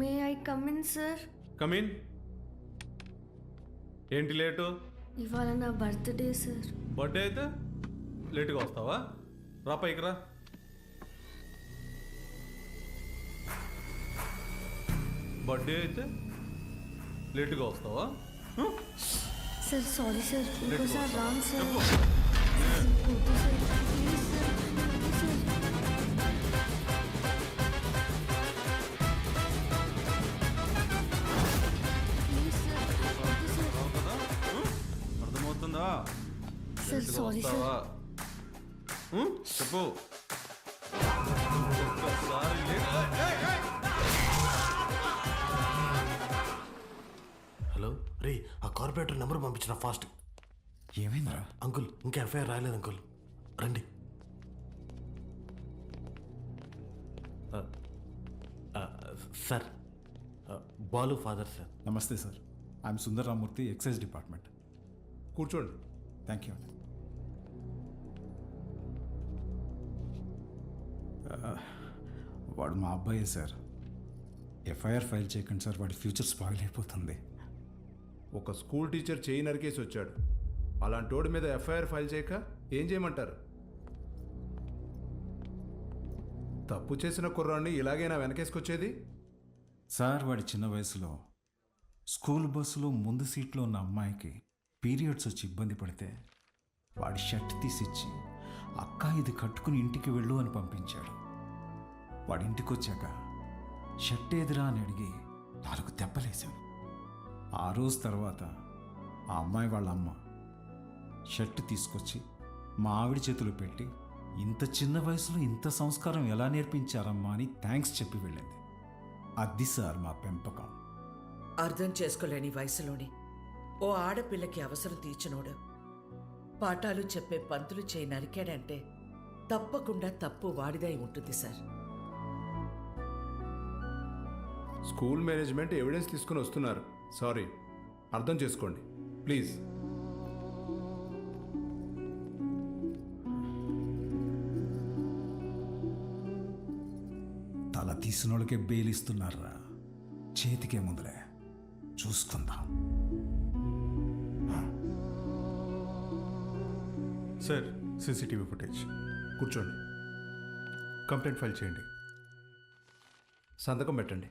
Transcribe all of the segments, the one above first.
May I come in sir? Come in. ఏంటి late? ఇవాళ నా బర్త్డే సార్. బర్త్డే అయితే లేటుగా వస్తావా? రా పైకి రా. బర్త్డే అయితే లేటుగా వస్తావా? సార్ సారీ సార్, ఇంకోసారి రాంగ్ సార్. చెప్పు. వద్దు సార్, ప్లీజ్ సార్, వద్దు సార్. ప్లీజ్ సార్, వద్దు సార్. రావు కదా? అర్థమవుతుందా? సార్ లేటుగా సారీ సార్. వస్తావా? చెప్పు. ఒక్కసారి హలో రే, ఆ కార్పొరేటర్ నెంబర్ పంపించిన ఫాస్ట్. ఏమైందిరా? అంకుల్ ఇంకా ఎఫ్ఐఆర్ రాయలేదు అంకుల్, రండి. Sir, Balu father sir. నమస్తే sir, I'm Sundar Ramurthy, excise department. కూర్చోండి. థ్యాంక్ యూ అండి. వాడు మా అబ్బాయే సార్. ఎఫ్ఐఆర్ ఫైల్ చేయకండి సార్, వాడి ఫ్యూచర్ స్పాయిల్ అయిపోతుంది. ఒక స్కూల్ టీచర్ చేయి నరికేసి వచ్చాడు. అలాంటి వాడి మీద ఎఫ్ఐఆర్ ఫైల్ చేయక ఏం చేయమంటారు? తప్పు చేసిన కుర్రాన్ని ఇలాగైనా వెనకేసుకొచ్చేది? సార్, వాడి చిన్న వయసులో స్కూల్ బస్సులో ముందు సీట్లో ఉన్న అమ్మాయికి పీరియడ్స్ వచ్చి ఇబ్బంది పడితే వాడి షర్ట్ తీసిచ్చి, అక్క ఇది కట్టుకుని ఇంటికి వెళ్ళు అని పంపించాడు. వాడి ఇంటికి వచ్చాక షర్ట్ ఏదిరా అని అడిగి 4 దెబ్బలేశాను. ఆ రోజు తర్వాత ఆ అమ్మాయి వాళ్ళ అమ్మ షర్ట్ తీసుకొచ్చి మా ఆవిడ చేతులు పెట్టి, ఇంత చిన్న వయసులో ఇంత సంస్కారం ఎలా నేర్పించారమ్మా అని థ్యాంక్స్ చెప్పి వెళ్ళింది. అది సార్ మా పెంపకం. అర్థం చేసుకోలేని వయసులోని ఓ ఆడపిల్లకి అవసరం తీర్చినోడు పాఠాలు చెప్పే పంతులు చేయి నరికాడంటే తప్పకుండా తప్పు వాడిదై ఉంటుంది సార్. స్కూల్ మేనేజ్మెంట్ ఎవిడెన్స్ తీసుకుని వస్తున్నారు. సారీ, అర్థం చేసుకోండి ప్లీజ్. తల తీసిన వాళ్ళకే బెయిలిస్తున్నారా? చేతికే ముందులే, చూసుకుందాం. Sir, CCTV footage. కూర్చోండి. కంప్లైంట్ ఫైల్ చేయండి. సంతకం పెట్టండి.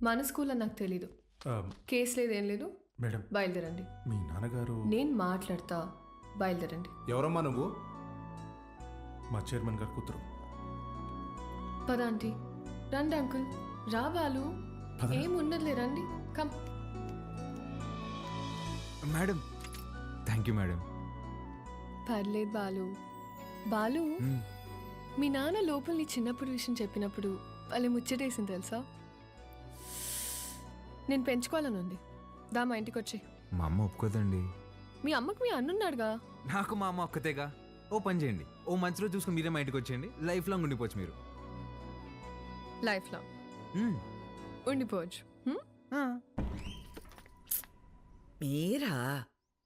మన స్కూల్ అని నాకు తెలీదు. కేసు లేదు, ఏం లేదు. మేడం, బయలుదేరండి. మీ నాన్నగారు నేను మాట్లాడతా, బయలుదేరండి. ఎవరమ్మా నువ్వు? మా చైర్మన్ గారు కూతురు. పద ఆంటీ. రండి అంకుల్. రా బాలు. పద. ఏం ఉండదులే, రండి. Come. Madam, thank you madam. పర్లేదు బాలు. బాలు, మీ నాన్న లోపల నీ చిన్నప్పుడు విషయం చెప్పినప్పుడు వాళ్ళే ముచ్చటేసింది తెలుసా? నేను పెంచుకోవాలని ఉంది. దా మా ఇంటికి వచ్చి. మా అమ్మ ఒప్పుకోదండి. మీ అమ్మకు మీ అన్నున్నాడుగా. నాకు మా అమ్మ ఒక్కతేగా. ఓ పని చేయండి, ఓ మంచి రోజు చూసుకుని మీరే మా ఇంటికి వచ్చేయండి. లైఫ్ లాంగ్ ఉండిపోవచ్చు మీరు. లైఫ్ లో ఉండిపోవచ్చు. మీరా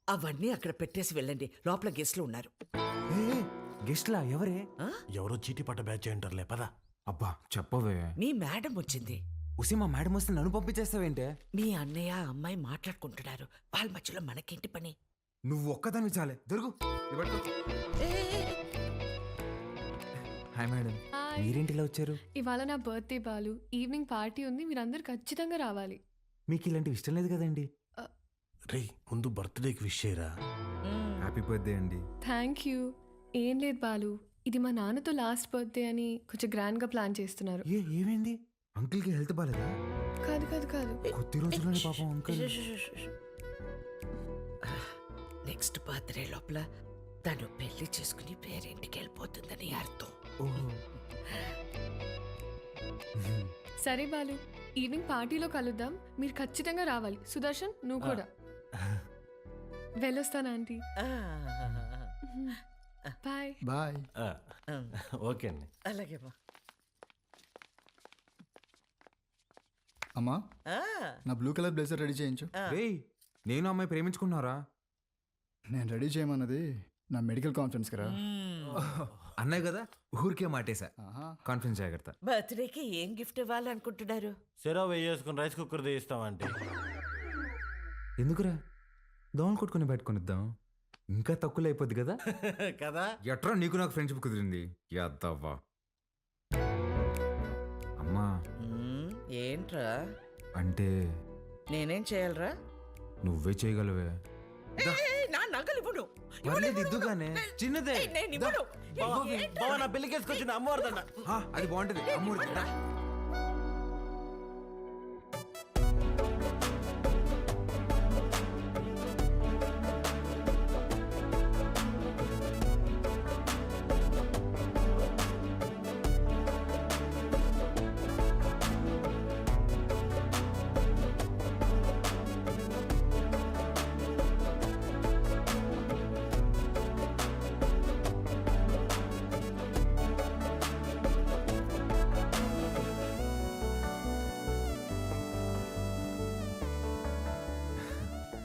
అవన్నీ అక్కడ పెట్టేసి వెళ్ళండి, లోపల గెస్ట్లు ఉన్నారు. గెస్ట్లా? ఎవరే? ఎవరో చీటీ పట్ట బ్యాచ్ అంటారులే, పదా. అబ్బా చెప్పవే. మీ మేడం వచ్చింది. ఉసి మా మేడం వస్తే నన్ను పంపించేస్తావేంటే? మీ అన్నయ్య అమ్మాయి మాట్లాడుకుంటున్నారు, వాళ్ళ మధ్యలో మనకేంటి పని? నువ్వు ఒక్కదాన్ని చాలే. దొరుకు. Hi madam, hi. మీరేంటిలా వచ్చారు? ఇవాళ నా బర్త్డే బాలు. ఈవినింగ్ పార్టీ ఉంది, మీరందరూ ఖచ్చితంగా రావాలి. మీకు ఇలాంటివి ఇష్టం లేదు కదండి. రే, ముందు బర్త్డేకి విష్ చేయరా. హ్యాపీ బర్త్డే అండి. Thank you. ఏం లేదు బాలు, ఇది మా నాన్నతో లాస్ట్ బర్త్డే అని కొంచెం గ్రాండ్గా ప్లాన్ చేస్తున్నారు. ఏమైంది? అంకుల్కి హెల్త్ బాలేదా? కాదు కాదు కాదు. కొద్ది రోజుల్లోనే పాపం అంకుల్. నెక్స్ట్ బర్త్డే లోపల తను పెళ్లి చేసుకుని పేరింటికి వెళ్ళిపోతుందని అర్థం. ఓహో. సరే బాలు, ఈవినింగ్ పార్టీలో కలుద్దాం. మీరు ఖచ్చితంగా రావాలి. సుదర్శన్, నువ్వు కూడా. వెళ్ళొస్తాను ఆంటీ. బాయ్. బాయ్. ఓకే అండి. అలాగే బా. అమ్మా, నా బ్లూ కలర్ బ్లేజర్ రెడీ చేయించు. రేయ్, నేను అమ్మాయి ప్రేమించుకున్నారా? నేను రెడీ చేయమన్నది నా మెడికల్ కాన్ఫరెన్స్ కదా. అన్నయ్య కదా ఊరికే మాటేశా. ఆహా. కాన్ఫిడెన్స్ జాగ్రత్త. బర్త్డేకి ఏం గిఫ్ట్ ఇవ్వాలనుకుంటున్నారు? సెరవ్ వేసుకుని రైస్ కుక్కర్ తీస్తామంటే ఎందుకురా దోమలు కొట్టుకుని పెట్టుకునిద్దాం, ఇంకా తక్కువ అయిపోద్ది కదా. కదా. ఎట్రా నీకు నాకు ఫ్రెండ్షిప్ కుదిరింది యాదవ్వా. అమ్మా ఏంట్రా? అంటే నేనేం చేయాలరా? నువ్వే చేయగలవే. నా నగలు ఇవ్వను. పర్లేదు ఇద్దుగానే, చిన్నదే. నేను ఇవ్వను. బావ నా పెళ్ళికేసుకొచ్చిన అమ్మవారిదన్న. అది బాగుంటది అమ్మూరి.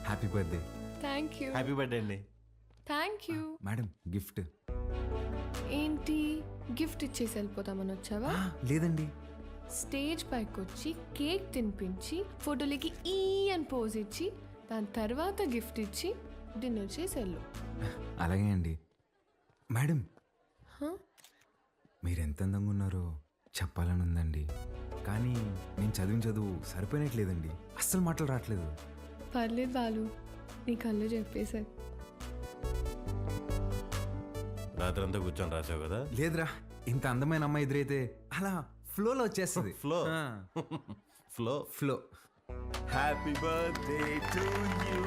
Happy birthday. Thank you. Happy birthday అండి. Thank you. Madam gift. ఏంటి గిఫ్ట్ ఇచ్చేసి వెళ్ళిపోతామని వచ్చావా? లేదండి. స్టేజ్ పైకి వచ్చి కేక్ తినిపించి ఫోటోలకి ఈ అని పోజ్ ఇచ్చి దాని తర్వాత గిఫ్ట్ ఇచ్చి డిన్నర్ చేసి వెళ్ళు. అలాగే అండి. మేడం హ? మీరు ఎంత అందంగా ఉన్నారో చెప్పాలని ఉందండి, కానీ నేను చదివిన చదువు సరిపోయినట్లేదండి. అస్సలు మాటలు రావట్లేదు. పర్లేదు బాలు, నీ కళ్ళు చెప్పేశారు. రాత్రంతా కూర్చొని రాసావు కదా. లేదురా, ఇంత అందమైన అమ్మాయి ఎదురైతే అలా ఫ్లోలో వచ్చేస్తుంది. Flow flow flow. Happy birthday to you.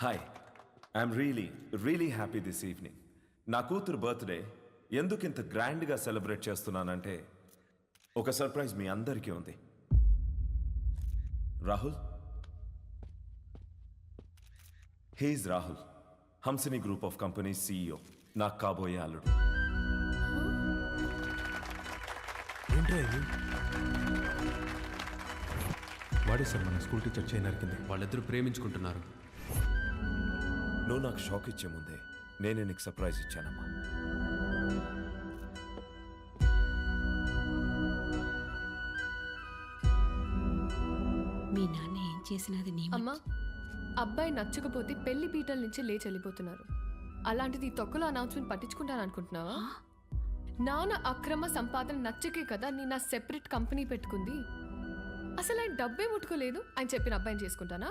Hi, I'm really happy this evening. నా కూతురు బర్త్డే ఎందుకు ఇంత గ్రాండ్గా సెలబ్రేట్ చేస్తున్నానంటే ఒక సర్ప్రైజ్ మీ అందరికీ ఉంది. Rahul, he's Rahul, Hamsini group of companies CEO, నాకు కాబోయే అల్లుడు. ఏంట్రా ఇది? వాడే సార్ మన స్కూల్ టీచర్ చైన్ నరికింది. వాళ్ళిద్దరూ ప్రేమించుకుంటున్నారు. నువ్వు నాకు షాక్ ఇచ్చే ముందే నేనే నీకు సర్ప్రైజ్ ఇచ్చానమ్మా. మీ నాన్న ఏం చేసినది నీ అమ్మా, అబ్బాయి నచ్చకపోతే పెళ్లి పీటల నుంచి లేచి వెళ్ళిపోతున్నారు. అలాంటిది ఈ తొక్కలో అనౌన్స్మెంట్ పట్టించుకుంటాను అనుకుంటున్నావా? నాన్న అక్రమ సంపాదన నచ్చకే కదా నేను నా సెపరేట్ కంపెనీ పెట్టుకుంది. అసలు ఆయన డబ్బే ముట్టుకోలేదు, ఆయన చెప్పిన అబ్బాయిని చేసుకుంటానా?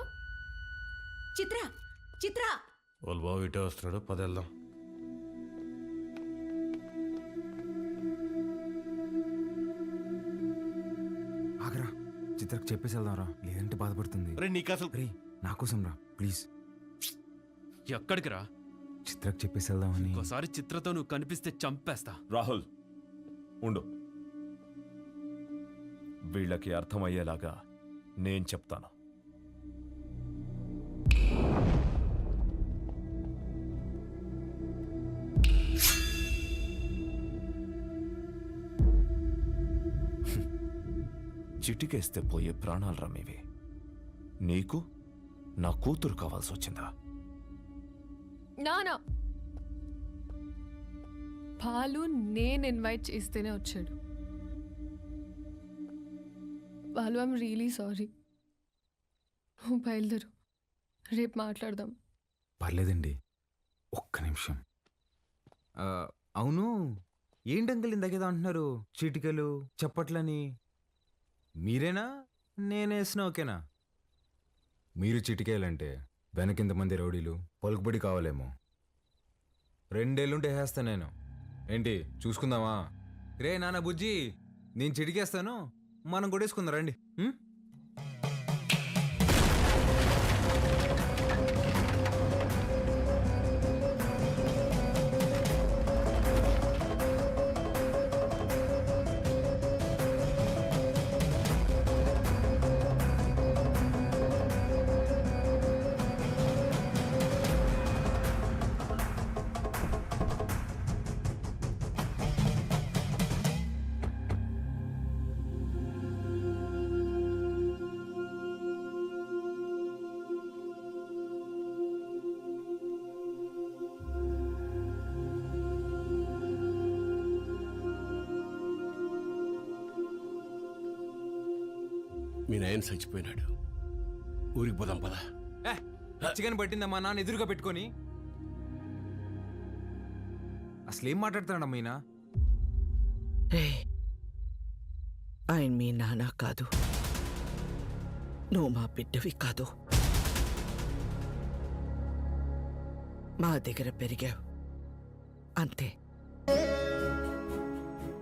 చిత్ర చిత్ర వాళ్ళు బాబు ఇటే వస్తున్నాడు, పదేళ్దాం. ఆగరా, చిత్రకు చెప్పేసి వెళ్దాంరా, లేదంటే బాధపడుతుంది. రే నీకు అసలు రే నా కోసం రా ప్లీజ్. ఎక్కడికి రా? చిత్రకు చెప్పేసి వెళ్దామని. ఒకసారి చిత్రతో నువ్వు కనిపిస్తే చంపేస్తా. రాహుల్ ఉండు, వీళ్ళకి అర్థమయ్యేలాగా నేను చెప్తాను. చిటికేస్తే పోయే ప్రాణాలు రమ్మేవి. నీకు నా కూతురు కావాల్సి వచ్చిందా? నానా బాలు నేను ఇన్వైట్ చేస్తేనే వచ్చాడు. Balu, I'm really sorry. నువ్వు బయలుదేరు, రేపు మాట్లాడదాం. పర్లేదండి, ఒక్క నిమిషం. అవును, ఏంటి అంకుల్ ఇందాకేదో అంటున్నారు, చీటికలు చప్పట్లని. మీరేనా నేనేసిన ఓకేనా? మీరు చిటికేయాలంటే వెనకింతమంది రౌడీలు పలుకుబడి కావాలేమో. 2 ఏళ్ళుంటే వేస్తా నేను. ఏంటి చూసుకుందామా? రే నాన్న బుజ్జి, నేను చిటికేస్తాను, మనం కొట్టేసుకుందాం రండి. మీ నాయన చచ్చిపోయినాడు. ఊరికి పోదాం పదా. చికెన్ పట్టిందమ్మా నాన్న ఎదురుగా పెట్టుకొని. అసలేం మాట్లాడుతున్నాడమ్మా ఈయన? రే, ఆయన మీ నాన్న కాదు, నువ్వు మా బిడ్డవి కాదు. మా దగ్గర పెరిగావు అంతే.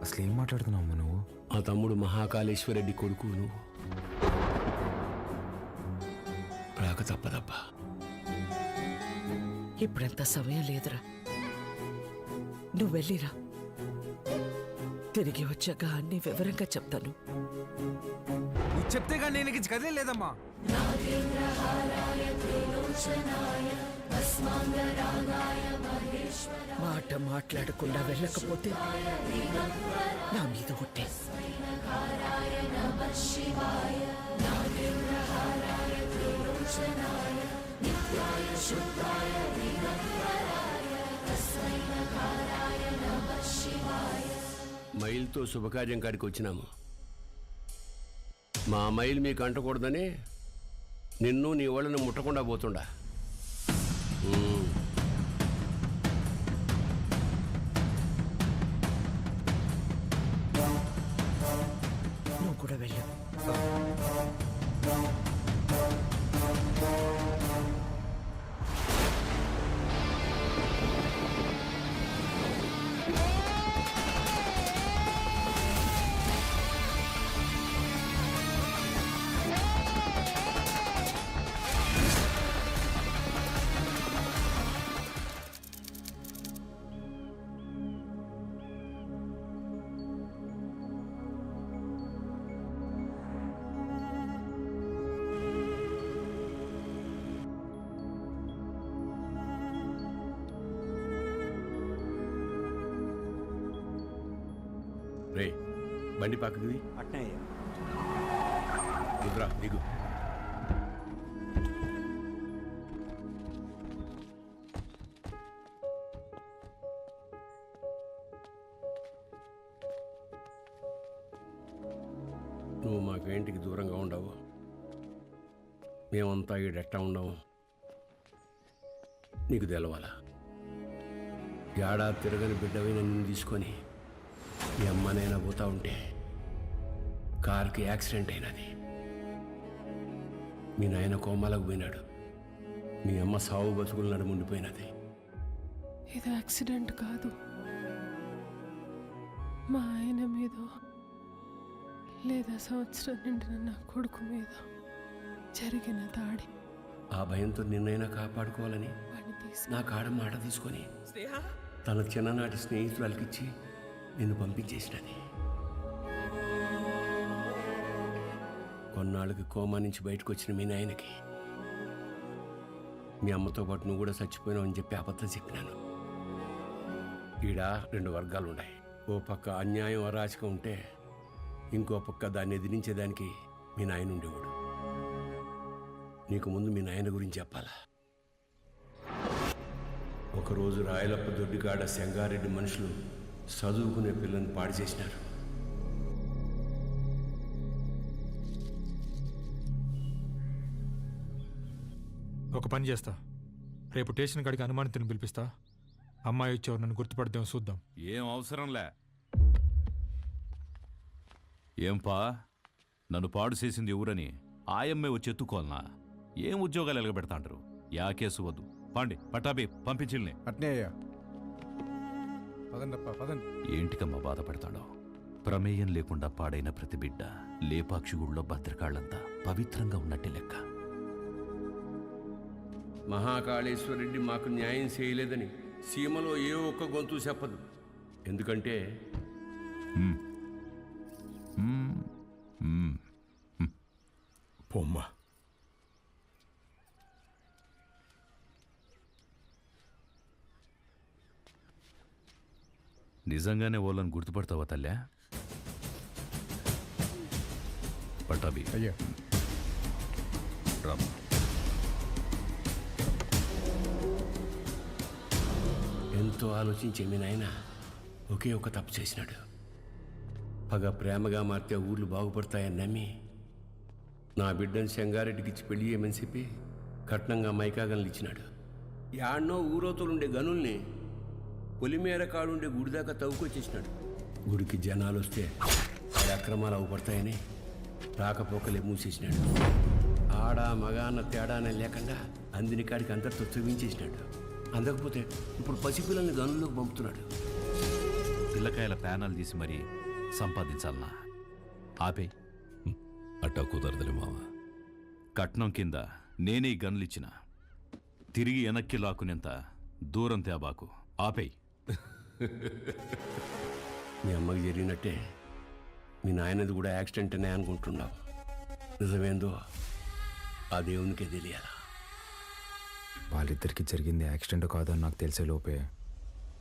అసలేం మాట్లాడుతున్నావు నువ్వు? మా తమ్ముడు మహాకాళేశ్వరరెడ్డి కొడుకు నువ్వు. రాక తప్పదబ్బా. ఇప్పుడంత సమయం లేదురా, నువ్వు వెళ్ళిరా. తిరిగి వచ్చాక అన్ని వివరంగా చెప్తాను. నువ్వు చెప్తే కానీ నేను ఇంక కదిలే లేదమ్మా. మాట మాట్లాడకుండా వెళ్ళకపోతే నా మీద ఒట్టే. మైల్తో శుభకార్యం కాడికి వచ్చినాము. మా మైల్ మీకు అంటకూడదని నిన్ను నీ వాళ్ళని ముట్టకుండా పోతుండా. నువ్వు కూడా వెళ్ళు. రే, బండి పక్కది. దిగురా, దిగు. నువ్వు మాకు ఇంటికి దూరంగా ఉండవు, మేమంతా ఈడెట్టా ఉండవు. నీకు తెలవాలా? ఏడాది తిరగని బిడ్డవైన నిన్ను తీసుకొని మీ అమ్మనైనా పోతా ఉంటే కారుకి యాక్సిడెంట్ అయినది. మీ నాయన కోమాలకు పోయినాడు. మీ అమ్మ సావు బతుకులు నడుముండిపోయినది. ఇది యాక్సిడెంట్ కాదు, మా ఆయన మీద లేదా సంవత్సరం నిండిన నా కొడుకు మీద జరిగిన దాడి. ఆ భయంతో నిన్నైనా కాపాడుకోవాలని నా కాడ మాట తీసుకొని తన చిన్ననాటి స్నేహితురాలకిచ్చి నిన్ను పంపించేసినది. కొన్నాళ్ళకి కోమా నుంచి బయటకు వచ్చిన మీ నాయనకి మీ అమ్మతో పాటు నువ్వు కూడా చచ్చిపోయినావు అని చెప్పి అబద్ధం చెప్పినాను. ఈడ 2 వర్గాలు ఉన్నాయి. ఓ పక్క అన్యాయం అరాచకం ఉంటే ఇంకో పక్క దాన్ని ఎదిరించేదానికి మీ నాయన ఉండేవాడు. నీకు ముందు మీ నాయన గురించి చెప్పాలా? ఒకరోజు రాయలప్ప దొడ్డికాడ సెంగారెడ్డి మనుషులు చదువుకునే పిల్లని పాడు చేసినారు. ఒక పని చేస్తా, రేపు స్టేషన్ కాడికి అనుమానితుని పిలిపిస్తా. అమ్మాయి వచ్చేవారు నన్ను గుర్తుపడదాం, చూద్దాం. ఏం అవసరంలే. ఏంపా, నన్ను పాడు చేసింది ఎవరని ఆయమ్మే వచ్చి ఎత్తుకోవాలనా? ఏం ఉద్యోగాలు ఎలగబెడతాంటారు? యా కేసు వద్దు. పాండి పట్టాబి పంపించిల్ని. అట్నే అయ్యా. పదండప్ప, పదండి. ఏంటికమ్మా బాధపడతాడో? ప్రమేయం లేకుండా పాడైన ప్రతి బిడ్డ లేపాక్షి గుళ్ళో భద్రకాళ్ళంతా పవిత్రంగా ఉన్నట్టే లెక్క. మహాకాళేశ్వరరెడ్డి మాకు న్యాయం చేయలేదని సీమలో ఏ ఒక్క గొంతు చెప్పదు. ఎందుకంటే పొమ్మా. నిజంగానే వాళ్ళని గుర్తుపడతావా తల్లా? పట్టాబి అయ్యా. రామ్. ఎంతో ఆలోచించే మీ నాయన ఒకే ఒక తప్పు చేసినాడు. పగ ప్రేమగా మారితే ఊర్లు బాగుపడతాయని నమ్మి నా బిడ్డను చెంగారెడ్డికి ఇచ్చి పెళ్లి చేయమని చెప్పి కట్నంగా మైకాగన్లు ఇచ్చినాడు. యాడ్నో ఊరోతులుండే గనుల్ని పొలిమేర కాడుండే గుడి దాకా తవ్వుకొచ్చేసినాడు. గుడికి జనాలు వస్తే వాడి అక్రమాలు అవుపడతాయని రాకపోకలే మూసేసినాడు. ఆడ మగ అన్న తేడానే లేకుండా అందిని కాడికి అందరితో చూపించేసినాడు. అందకపోతే ఇప్పుడు పసిపిల్లల్ని గనుల్లోకి పంపుతున్నాడు. పిల్లకాయల ప్యానల్ తీసి మరీ సంపాదించాలనా? ఆపే. అట్టా కుదరదులే మావ. కట్నం కింద నేనే ఈ గన్లిచ్చిన తిరిగి వెనక్కి లాక్కునేంత దూరం తేబాకు. ఆపేయ్. మీ అమ్మకి జరిగినట్టే మీ నాయనది కూడా యాక్సిడెంట్ అనే అనుకుంటున్నావు. నిజమేందో ఆ దేవునికే తెలియాలా. వాళ్ళిద్దరికి జరిగింది యాక్సిడెంట్ కాదని నాకు తెలిసే లోపే